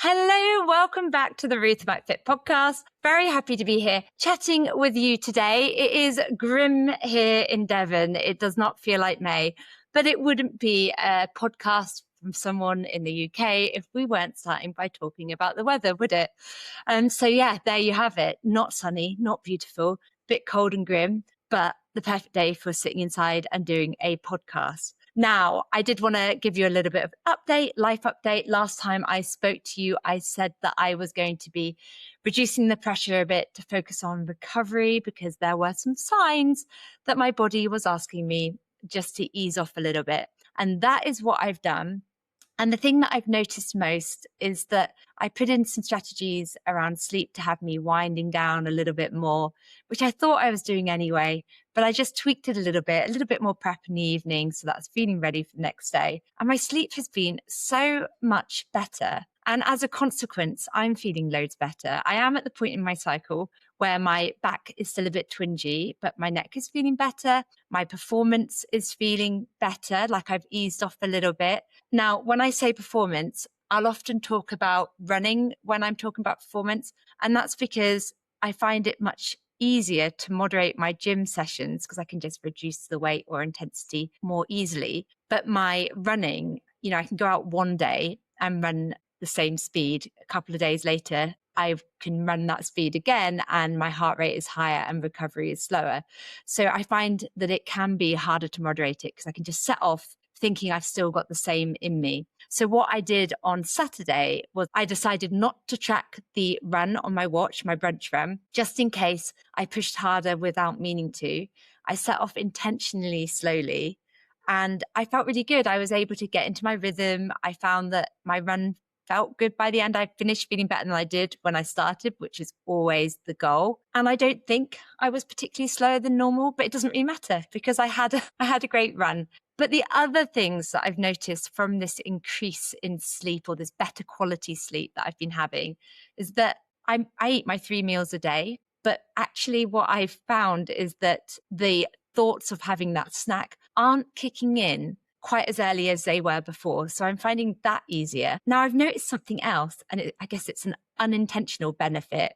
Hello, welcome back to the Ruth About Fit podcast. Very happy to be here chatting with you today. It is grim here in Devon. It does not feel like May, but it wouldn't be a podcast from someone in the UK if we weren't starting by talking about the weather, would it? There you have it. Not sunny, not beautiful, bit cold and grim, but the perfect day for sitting inside and doing a podcast. Now, I did want to give you a little bit of life update. Last time I spoke to you, I said that I was going to be reducing the pressure a bit to focus on recovery because there were some signs that my body was asking me just to ease off a little bit. And that is what I've done. And the thing that I've noticed most is that I put in some strategies around sleep to have me winding down a little bit more, which I thought I was doing anyway, but I just tweaked it a little bit more prep in the evening. So that's feeling ready for the next day. And my sleep has been so much better. And as a consequence, I'm feeling loads better. I am at the point in my cycle where my back is still a bit twingy, but my neck is feeling better. My performance is feeling better, like I've eased off a little bit. Now, when I say performance, I'll often talk about running when I'm talking about performance. And that's because I find it much easier to moderate my gym sessions because I can just reduce the weight or intensity more easily. But my running, I can go out one day and run the same speed. A couple of days later, I can run that speed again and my heart rate is higher and recovery is slower. So I find that it can be harder to moderate it because I can just set off thinking I've still got the same in me. So what I did on Saturday was I decided not to track the run on my watch, my brunch run, just in case I pushed harder without meaning to. I set off intentionally slowly and I felt really good. I was able to get into my rhythm. I found that my run felt good by the end. I finished feeling better than I did when I started, which is always the goal. And I don't think I was particularly slower than normal, but it doesn't really matter because I had a great run. But the other things that I've noticed from this increase in sleep or this better quality sleep that I've been having is that I eat my 3 meals a day. But actually what I've found is that the thoughts of having that snack aren't kicking in quite as early as they were before. So I'm finding that easier. Now I've noticed something else, and I guess it's an unintentional benefit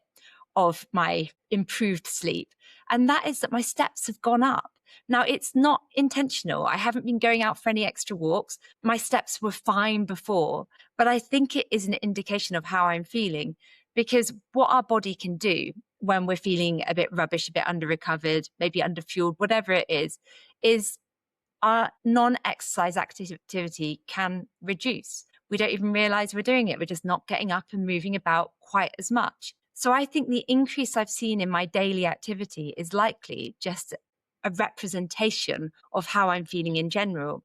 of my improved sleep. And that is that my steps have gone up. Now it's not intentional. I haven't been going out for any extra walks. My steps were fine before, but I think it is an indication of how I'm feeling because what our body can do when we're feeling a bit rubbish, a bit under recovered, maybe under fueled, whatever it is our non-exercise activity can reduce. We don't even realize we're doing it. We're just not getting up and moving about quite as much. So I think the increase I've seen in my daily activity is likely just a representation of how I'm feeling in general.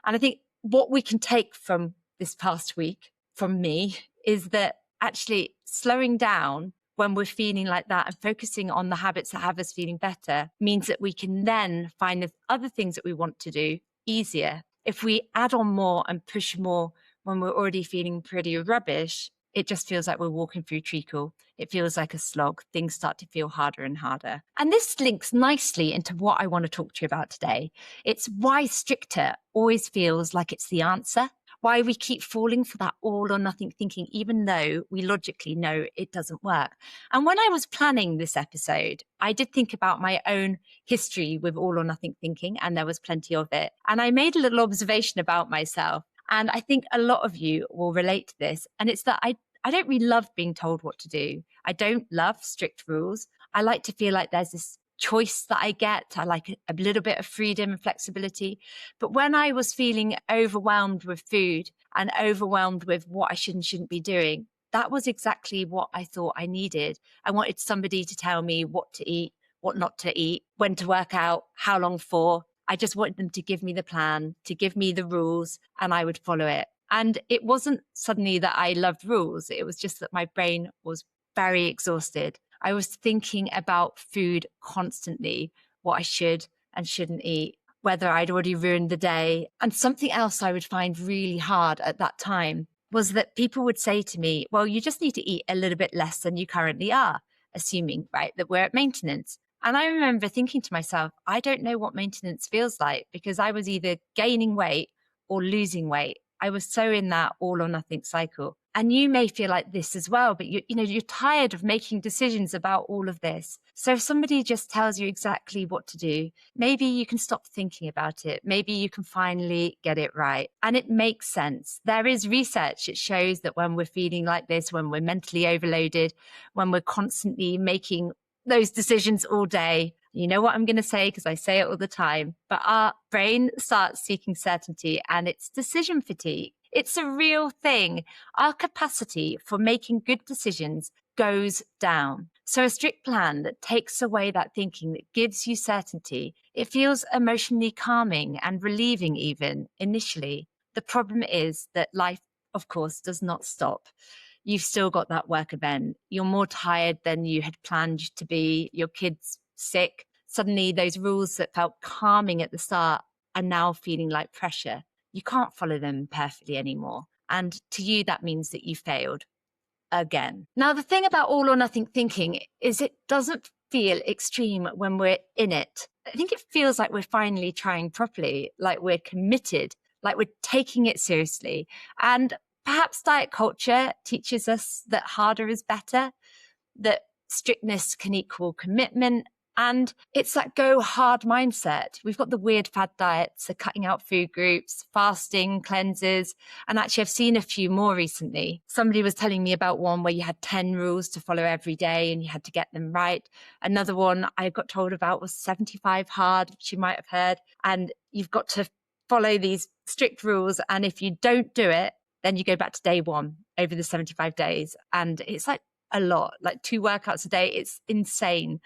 And I think what we can take from this past week from me is that actually slowing down when we're feeling like that and focusing on the habits that have us feeling better means that we can then find the other things that we want to do easier. If we add on more and push more when we're already feeling pretty rubbish, it just feels like we're walking through treacle. It feels like a slog. Things start to feel harder and harder. And this links nicely into what I want to talk to you about today. It's why stricter always feels like it's the answer. Why we keep falling for that all or nothing thinking, even though we logically know it doesn't work. And when I was planning this episode, I did think about my own history with all or nothing thinking, and there was plenty of it. And I made a little observation about myself. And I think a lot of you will relate to this. And it's that I don't really love being told what to do. I don't love strict rules. I like to feel like there's this choice that I get. I like a little bit of freedom and flexibility. But when I was feeling overwhelmed with food and overwhelmed with what I should and shouldn't be doing, that was exactly what I thought I needed. I wanted somebody to tell me what to eat, what not to eat, when to work out, how long for. I just wanted them to give me the plan, to give me the rules, and I would follow it. And it wasn't suddenly that I loved rules. It was just that my brain was very exhausted. I was thinking about food constantly, what I should and shouldn't eat, whether I'd already ruined the day. And something else I would find really hard at that time was that people would say to me, well, you just need to eat a little bit less than you currently are, assuming, right, that we're at maintenance. And I remember thinking to myself, I don't know what maintenance feels like because I was either gaining weight or losing weight. I was so in that all or nothing cycle. And you may feel like this as well, but you're tired of making decisions about all of this. So if somebody just tells you exactly what to do, maybe you can stop thinking about it. Maybe you can finally get it right. And it makes sense. There is research. It shows that when we're feeling like this, when we're mentally overloaded, when we're constantly making those decisions all day, you know what I'm going to say because I say it all the time, but our brain starts seeking certainty and it's decision fatigue. It's a real thing. Our capacity for making good decisions goes down. So a strict plan that takes away that thinking, that gives you certainty, it feels emotionally calming and relieving even initially. The problem is that life, of course, does not stop. You've still got that work event. You're more tired than you had planned to be. Your kid's sick. Suddenly those rules that felt calming at the start are now feeling like pressure. You can't follow them perfectly anymore. And to you, that means that you failed again. Now, the thing about all or nothing thinking is it doesn't feel extreme when we're in it. I think it feels like we're finally trying properly, like we're committed, like we're taking it seriously. And perhaps diet culture teaches us that harder is better, that strictness can equal commitment. And it's that go hard mindset. We've got the weird fad diets, the cutting out food groups, fasting, cleanses. And actually, I've seen a few more recently. Somebody was telling me about one where you had 10 rules to follow every day and you had to get them right. Another one I got told about was 75 hard, which you might have heard. And you've got to follow these strict rules. And if you don't do it, then you go back to day one over the 75 days. And it's like a lot, like 2 workouts a day. It's insane.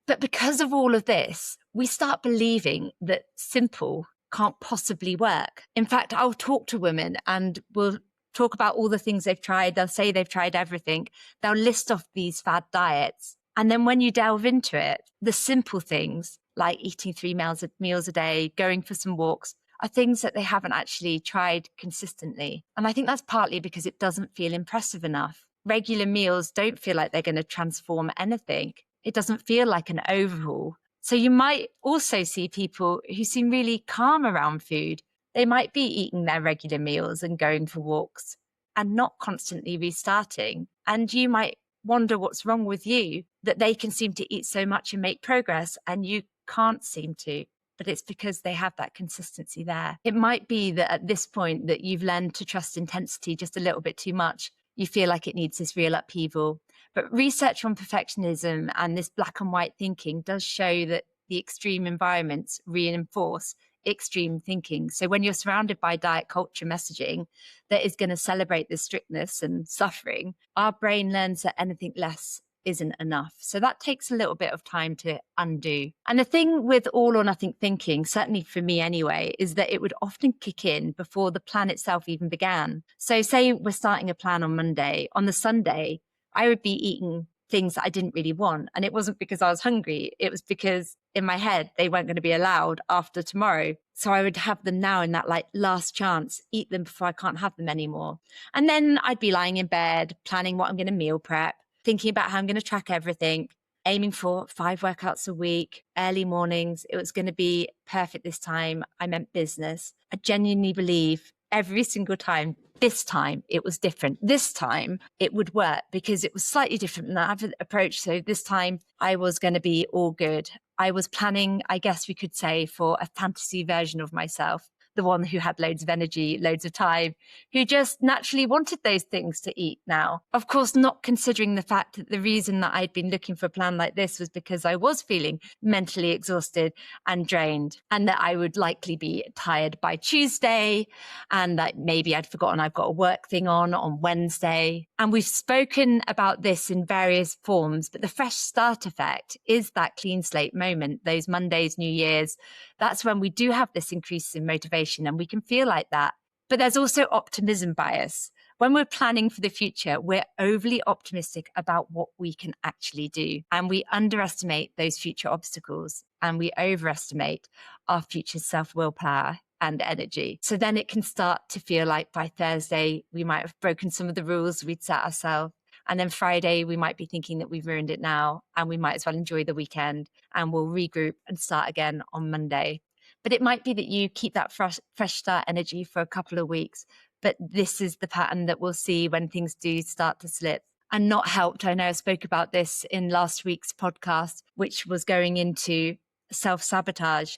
But because of all of this, we start believing that simple can't possibly work. In fact, I'll talk to women and we'll talk about all the things they've tried. They'll say they've tried everything. They'll list off these fad diets. And then when you delve into it, the simple things like eating 3 meals a day, going for some walks, are things that they haven't actually tried consistently. And I think that's partly because it doesn't feel impressive enough. Regular meals don't feel like they're going to transform anything. It doesn't feel like an overhaul. So you might also see people who seem really calm around food. They might be eating their regular meals and going for walks and not constantly restarting. And you might wonder what's wrong with you, that they can seem to eat so much and make progress and you can't seem to. But it's because they have that consistency there. It might be that at this point that you've learned to trust intensity just a little bit too much. You feel like it needs this real upheaval. But research on perfectionism and this black and white thinking does show that the extreme environments reinforce extreme thinking. So when you're surrounded by diet culture messaging that is going to celebrate the strictness and suffering, our brain learns that anything less isn't enough. So that takes a little bit of time to undo. And the thing with all or nothing thinking, certainly for me anyway, is that it would often kick in before the plan itself even began. So say we're starting a plan on Monday. On the Sunday, I would be eating things that I didn't really want. And it wasn't because I was hungry. It was because in my head, they weren't going to be allowed after tomorrow. So I would have them now in that like last chance, eat them before I can't have them anymore. And then I'd be lying in bed, planning what I'm going to meal prep, thinking about how I'm going to track everything, aiming for 5 workouts a week, early mornings. It was going to be perfect this time. I meant business. I genuinely believe every single time, this time it was different. This time it would work because it was slightly different than that other approach. So this time I was going to be all good. I was planning, I guess we could say, for a fantasy version of myself, the one who had loads of energy, loads of time, who just naturally wanted those things to eat now. Of course, not considering the fact that the reason that I'd been looking for a plan like this was because I was feeling mentally exhausted and drained, and that I would likely be tired by Tuesday, and that maybe I'd forgotten I've got a work thing on Wednesday. And we've spoken about this in various forms, but the fresh start effect is that clean slate moment, those Mondays, New Year's. That's when we do have this increase in motivation and we can feel like that. But there's also optimism bias. When we're planning for the future, we're overly optimistic about what we can actually do. And we underestimate those future obstacles and we overestimate our future self-willpower and energy. So then it can start to feel like by Thursday, we might have broken some of the rules we'd set ourselves. And then Friday, we might be thinking that we've ruined it now and we might as well enjoy the weekend and we'll regroup and start again on Monday. But it might be that you keep that fresh start energy for a couple of weeks, but this is the pattern that we'll see when things do start to slip. And not helped, I know I spoke about this in last week's podcast, which was going into self-sabotage.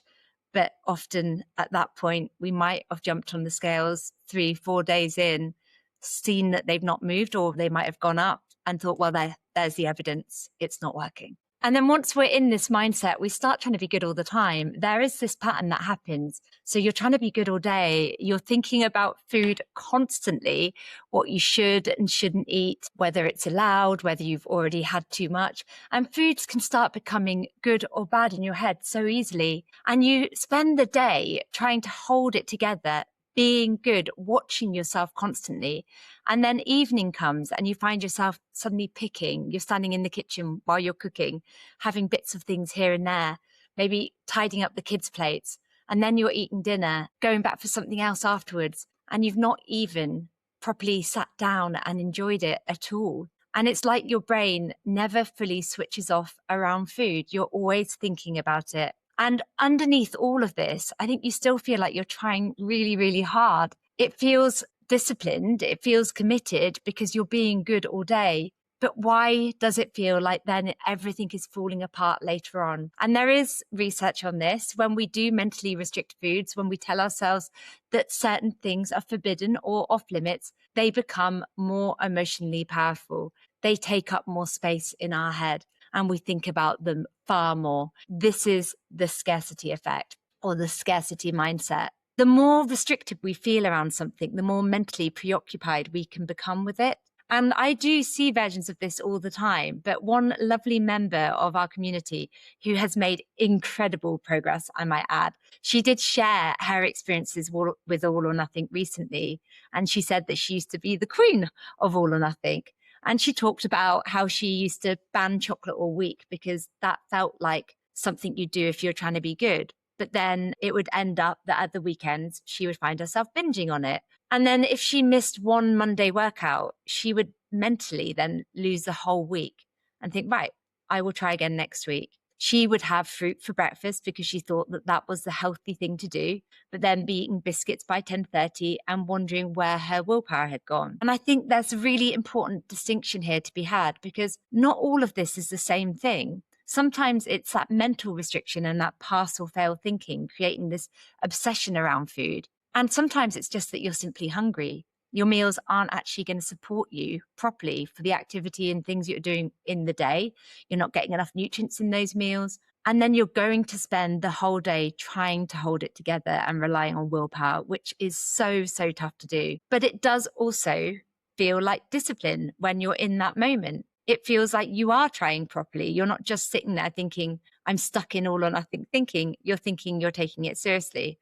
But often at that point, we might have jumped on the scales 3-4 days in, seen that they've not moved, or they might have gone up and thought, well, there's the evidence, it's not working. And then once we're in this mindset, we start trying to be good all the time. There is this pattern that happens. So you're trying to be good all day. You're thinking about food constantly, what you should and shouldn't eat, whether it's allowed, whether you've already had too much. And foods can start becoming good or bad in your head so easily. And you spend the day trying to hold it together, being good, watching yourself constantly. And then evening comes and you find yourself suddenly picking. You're standing in the kitchen while you're cooking, having bits of things here and there, maybe tidying up the kids' plates. And then you're eating dinner, going back for something else afterwards. And you've not even properly sat down and enjoyed it at all. And it's like your brain never fully switches off around food. You're always thinking about it. And underneath all of this, I think you still feel like you're trying really, really hard. It feels disciplined. It feels committed because you're being good all day. But why does it feel like then everything is falling apart later on? And there is research on this. When we do mentally restrict foods, when we tell ourselves that certain things are forbidden or off limits, they become more emotionally powerful. They take up more space in our head and we think about them far more. This is the scarcity effect or the scarcity mindset. The more restricted we feel around something, the more mentally preoccupied we can become with it. And I do see versions of this all the time, but one lovely member of our community who has made incredible progress, I might add, she did share her experiences with All or Nothing recently. And she said that she used to be the queen of All or Nothing. And she talked about how she used to ban chocolate all week because that felt like something you do if you're trying to be good. But then it would end up that at the weekends, she would find herself binging on it. And then if she missed one Monday workout, she would mentally then lose the whole week and think, right, I will try again next week. She would have fruit for breakfast because she thought that that was the healthy thing to do, but then be eating biscuits by 10:30 and wondering where her willpower had gone. And I think there's a really important distinction here to be had because not all of this is the same thing. Sometimes it's that mental restriction and that pass or fail thinking, creating this obsession around food. And sometimes it's just that you're simply hungry. Your meals aren't actually going to support you properly for the activity and things you're doing in the day. You're not getting enough nutrients in those meals. And then you're going to spend the whole day trying to hold it together and relying on willpower, which is so, so tough to do. But it does also feel like discipline when you're in that moment. It feels like you are trying properly. You're not just sitting there thinking, I'm stuck in all or nothing thinking. You're thinking you're taking it seriously.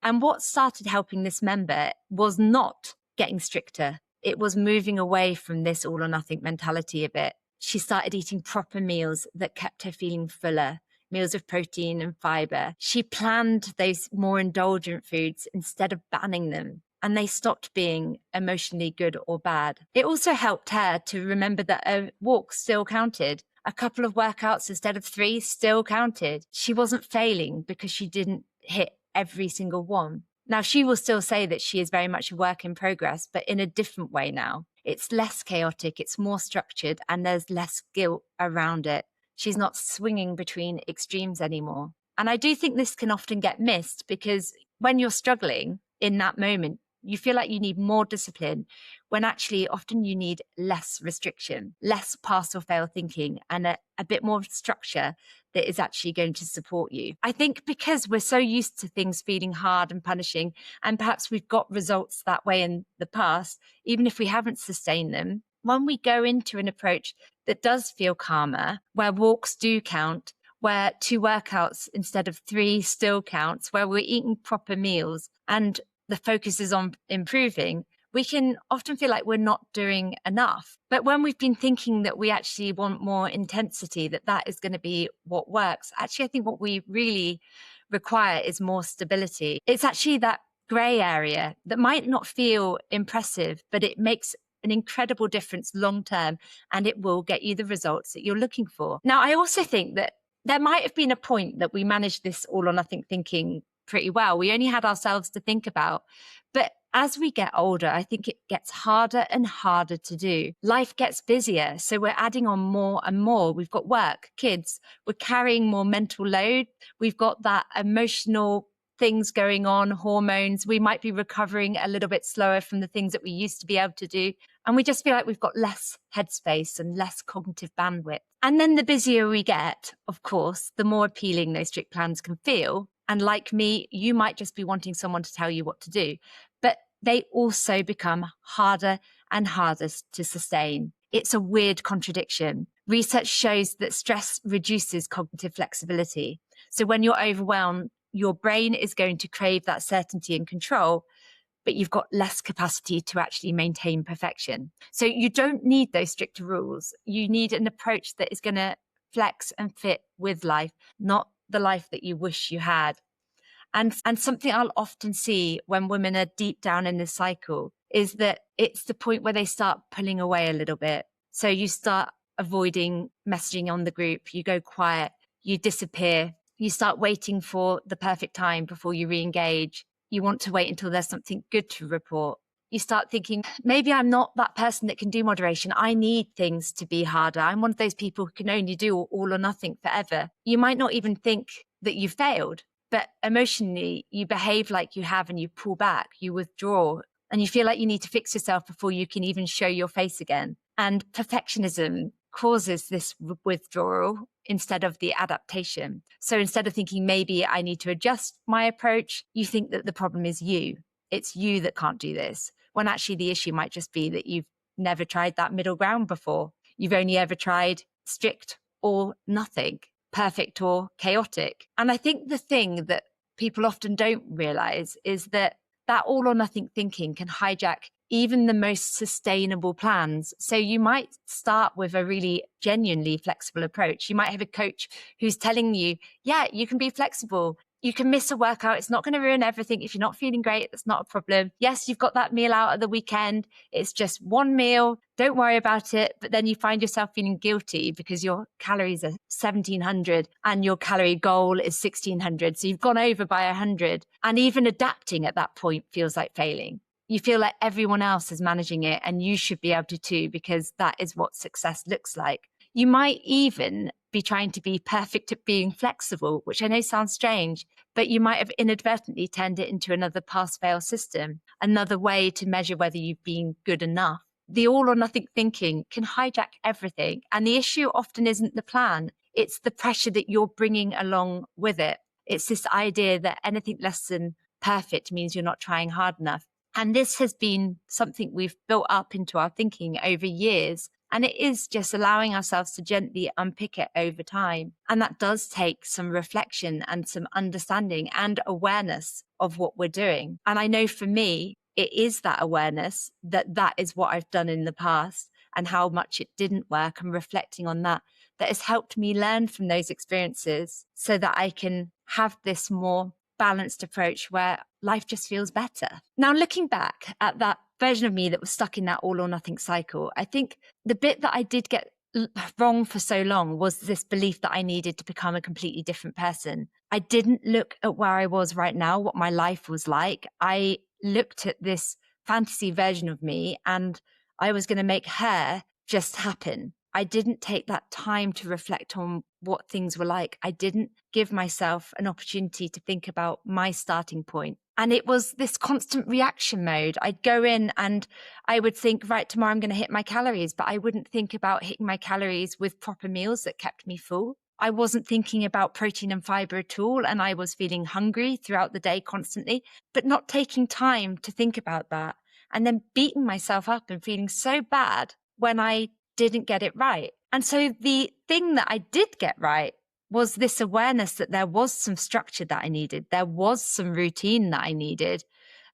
And what started helping this member was not getting stricter. It was moving away from this all or nothing mentality a bit. She started eating proper meals that kept her feeling fuller, meals of protein and fiber. She planned those more indulgent foods instead of banning them. And they stopped being emotionally good or bad. It also helped her to remember that a walk still counted. A couple of workouts instead of 3 still counted. She wasn't failing because she didn't hit every single one. Now, she will still say that she is very much a work in progress, but in a different way now. It's less chaotic, it's more structured, and there's less guilt around it. She's not swinging between extremes anymore. And I do think this can often get missed because when you're struggling in that moment, you feel like you need more discipline when actually often you need less restriction, less pass or fail thinking, and a bit more structure that is actually going to support you. I think because we're so used to things feeling hard and punishing, and perhaps we've got results that way in the past, even if we haven't sustained them, when we go into an approach that does feel calmer, where walks do count, where 2 workouts instead of 3 still counts, where we're eating proper meals and the focus is on improving, we can often feel like we're not doing enough. But when we've been thinking that we actually want more intensity, that is going to be what works, actually, I think what we really require is more stability. It's actually that gray area that might not feel impressive, but it makes an incredible difference long term, and it will get you the results that you're looking for. Now, I also think that there might have been a point that we managed this all or nothing thinking pretty well. We only had ourselves to think about. But as we get older, I think it gets harder and harder to do. Life gets busier, so we're adding on more and more. We've got work, kids, we're carrying more mental load. We've got that emotional things going on, hormones. We might be recovering a little bit slower from the things that we used to be able to do. And we just feel like we've got less headspace and less cognitive bandwidth. And then the busier we get, of course, the more appealing those strict plans can feel. And like me, you might just be wanting someone to tell you what to do. But they also become harder and harder to sustain. It's a weird contradiction. Research shows that stress reduces cognitive flexibility. So when you're overwhelmed, your brain is going to crave that certainty and control, but you've got less capacity to actually maintain perfection. So you don't need those stricter rules. You need an approach that is going to flex and fit with life, not the life that you wish you had. And something I'll often see when women are deep down in this cycle is that it's the point where they start pulling away a little bit. So you start avoiding messaging on the group, you go quiet, you disappear, you start waiting for the perfect time before you re-engage. You want to wait until there's something good to report. You start thinking, maybe I'm not that person that can do moderation. I need things to be harder. I'm one of those people who can only do all or nothing forever. You might not even think that you failed, but emotionally you behave like you have and you pull back, you withdraw, and you feel like you need to fix yourself before you can even show your face again. And perfectionism causes this withdrawal instead of the adaptation. So instead of thinking maybe I need to adjust my approach, you think that the problem is you. It's you that can't do this, when actually the issue might just be that you've never tried that middle ground before. You've only ever tried strict or nothing, perfect or chaotic. And I think the thing that people often don't realize is that all or nothing thinking can hijack even the most sustainable plans. So you might start with a really genuinely flexible approach. You might have a coach who's telling you, yeah, you can be flexible. You can miss a workout. It's not going to ruin everything. If you're not feeling great, that's not a problem. Yes, you've got that meal out at the weekend. It's just one meal. Don't worry about it. But then you find yourself feeling guilty because your calories are 1,700 and your calorie goal is 1,600. So you've gone over by 100. And even adapting at that point feels like failing. You feel like everyone else is managing it and you should be able to too, because that is what success looks like. You might even be trying to be perfect at being flexible, which I know sounds strange, but you might have inadvertently turned it into another pass-fail system, another way to measure whether you've been good enough. The all or nothing thinking can hijack everything. And the issue often isn't the plan. It's the pressure that you're bringing along with it. It's this idea that anything less than perfect means you're not trying hard enough. And this has been something we've built up into our thinking over years. And it is just allowing ourselves to gently unpick it over time. And that does take some reflection and some understanding and awareness of what we're doing. And I know for me, it is that awareness that is what I've done in the past and how much it didn't work, and reflecting on that has helped me learn from those experiences so that I can have this more balanced approach where life just feels better. Now, looking back at that version of me that was stuck in that all or nothing cycle, I think the bit that I did get wrong for so long was this belief that I needed to become a completely different person. I didn't look at where I was right now, what my life was like. I looked at this fantasy version of me and I was going to make her just happen. I didn't take that time to reflect on what things were like. I didn't give myself an opportunity to think about my starting point. And it was this constant reaction mode. I'd go in and I would think, right, tomorrow I'm going to hit my calories, but I wouldn't think about hitting my calories with proper meals that kept me full. I wasn't thinking about protein and fiber at all. And I was feeling hungry throughout the day constantly, but not taking time to think about that. And then beating myself up and feeling so bad when I didn't get it right. And so the thing that I did get right was this awareness that there was some structure that I needed. There was some routine that I needed,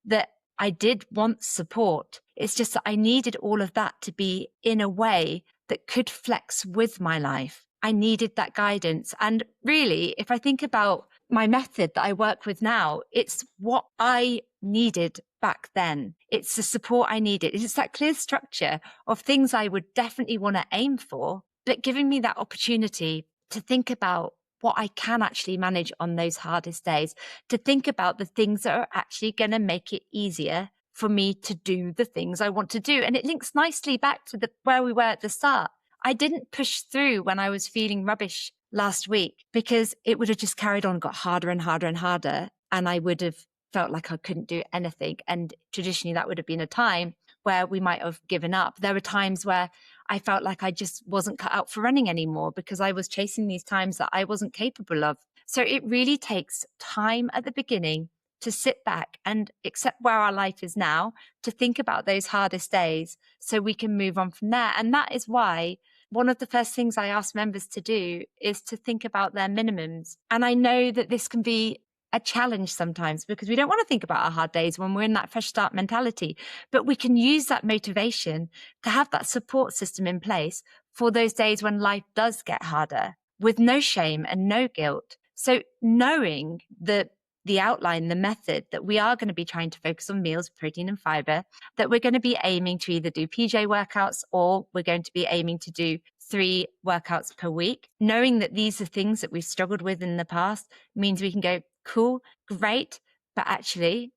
that I did want support. It's just that I needed all of that to be in a way that could flex with my life. I needed that guidance. And really, if I think about my method that I work with now, it's what I needed back then. It's the support I needed. It's that clear structure of things I would definitely want to aim for, but giving me that opportunity to think about what I can actually manage on those hardest days, to think about the things that are actually going to make it easier for me to do the things I want to do. And it links nicely back to where we were at the start. I didn't push through when I was feeling rubbish last week because it would have just carried on, got harder and harder and harder. And I would have felt like I couldn't do anything. And traditionally, that would have been a time where we might have given up. There were times where I felt like I just wasn't cut out for running anymore because I was chasing these times that I wasn't capable of. So it really takes time at the beginning to sit back and accept where our life is now, to think about those hardest days so we can move on from there. And that is why one of the first things I ask members to do is to think about their minimums. And I know that this can be a challenge sometimes because we don't want to think about our hard days when we're in that fresh start mentality, but we can use that motivation to have that support system in place for those days when life does get harder with no shame and no guilt. So knowing the outline, the method that we are going to be trying to focus on meals, protein and fiber, that we're going to be aiming to either do PJ workouts or we're going to be aiming to do 3 workouts per week. Knowing that these are things that we've struggled with in the past means we can go, cool, great. But actually,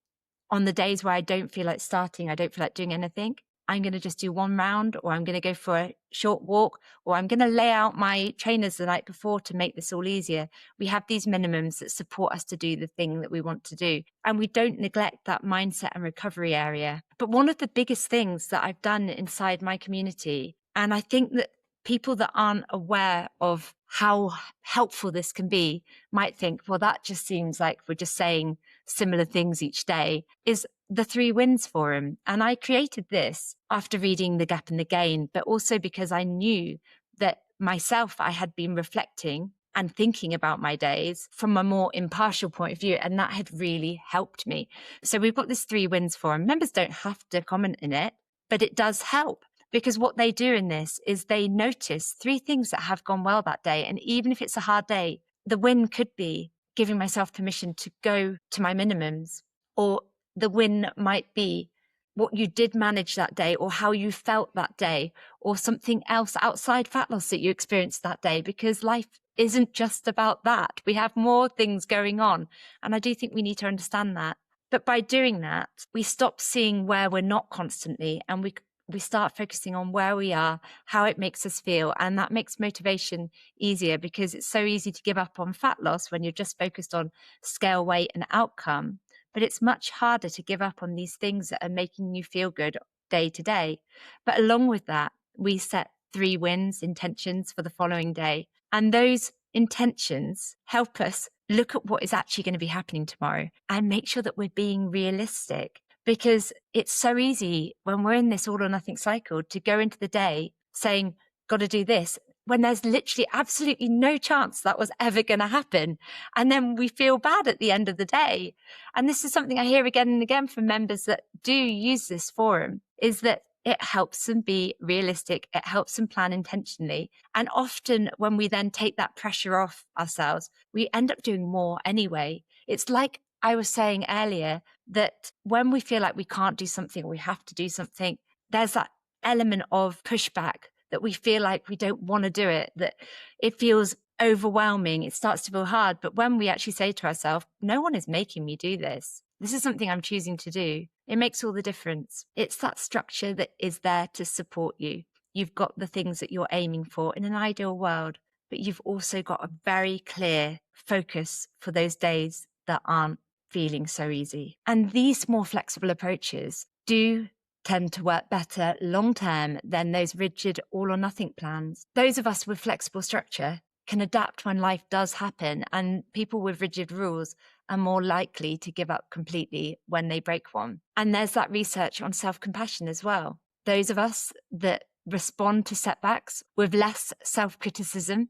on the days where I don't feel like starting, I don't feel like doing anything, I'm going to just do 1 round, or I'm going to go for a short walk, or I'm going to lay out my trainers the night before to make this all easier. We have these minimums that support us to do the thing that we want to do. And we don't neglect that mindset and recovery area. But one of the biggest things that I've done inside my community, and I think that people that aren't aware of how helpful this can be might think, well, that just seems like we're just saying similar things each day, is the 3 wins forum. And I created this after reading The Gap and the Gain, but also because I knew that myself, I had been reflecting and thinking about my days from a more impartial point of view. And that had really helped me. So we've got this 3 wins forum. Members don't have to comment in it, but it does help. Because what they do in this is they notice 3 things that have gone well that day. And even if it's a hard day, the win could be giving myself permission to go to my minimums, or the win might be what you did manage that day, or how you felt that day, or something else outside fat loss that you experienced that day, because life isn't just about that. We have more things going on. And I do think we need to understand that. But by doing that, we stop seeing where we're not constantly, and we start focusing on where we are, how it makes us feel. And that makes motivation easier, because it's so easy to give up on fat loss when you're just focused on scale, weight and outcome. But it's much harder to give up on these things that are making you feel good day to day. But along with that, we set 3 wins, intentions for the following day. And those intentions help us look at what is actually going to be happening tomorrow and make sure that we're being realistic. Because it's so easy when we're in this all or nothing cycle to go into the day saying, got to do this, when there's literally absolutely no chance that was ever going to happen. And then we feel bad at the end of the day. And this is something I hear again and again from members that do use this forum, is that it helps them be realistic. It helps them plan intentionally. And often when we then take that pressure off ourselves, we end up doing more anyway. It's like I was saying earlier, that when we feel like we can't do something, or we have to do something, there's that element of pushback, that we feel like we don't want to do it, that it feels overwhelming. It starts to feel hard. But when we actually say to ourselves, no one is making me do this. This is something I'm choosing to do. It makes all the difference. It's that structure that is there to support you. You've got the things that you're aiming for in an ideal world, but you've also got a very clear focus for those days that aren't feeling so easy. And these more flexible approaches do tend to work better long term than those rigid all or nothing plans. Those of us with flexible structure can adapt when life does happen, and people with rigid rules are more likely to give up completely when they break one. And there's that research on self-compassion as well. Those of us that respond to setbacks with less self-criticism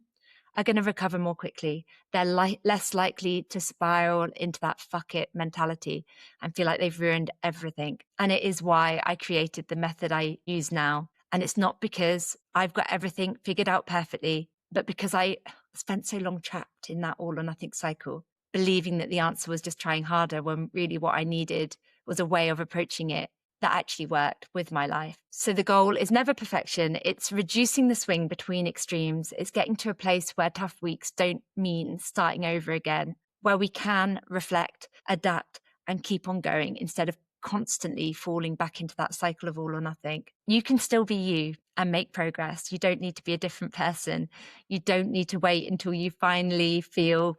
are going to recover more quickly. They're less likely to spiral into that fuck it mentality and feel like they've ruined everything. And it is why I created the method I use now. And it's not because I've got everything figured out perfectly, but because I spent so long trapped in that all or nothing cycle, believing that the answer was just trying harder, when really what I needed was a way of approaching it that actually worked with my life. So the goal is never perfection. It's reducing the swing between extremes. It's getting to a place where tough weeks don't mean starting over again, where we can reflect, adapt, and keep on going instead of constantly falling back into that cycle of all or nothing. You can still be you and make progress. You don't need to be a different person. You don't need to wait until you finally feel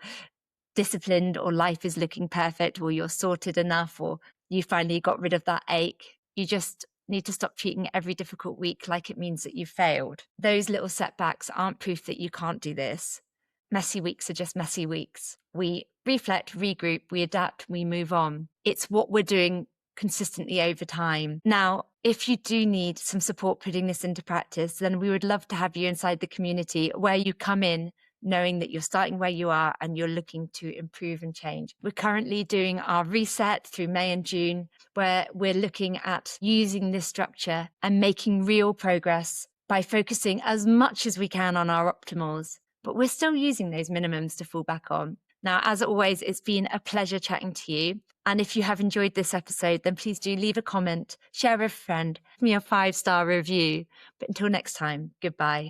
disciplined or life is looking perfect or you're sorted enough or you finally got rid of that ache. You just need to stop treating every difficult week like it means that you failed. Those little setbacks aren't proof that you can't do this. Messy weeks are just messy weeks. We reflect, regroup, we adapt, we move on. It's what we're doing consistently over time. Now, if you do need some support putting this into practice, then we would love to have you inside the community where you come in knowing that you're starting where you are and you're looking to improve and change. We're currently doing our reset through May and June, where we're looking at using this structure and making real progress by focusing as much as we can on our optimals, but we're still using those minimums to fall back on. Now, as always, it's been a pleasure chatting to you. And if you have enjoyed this episode, then please do leave a comment, share with a friend, give me a 5-star review. But until next time, goodbye.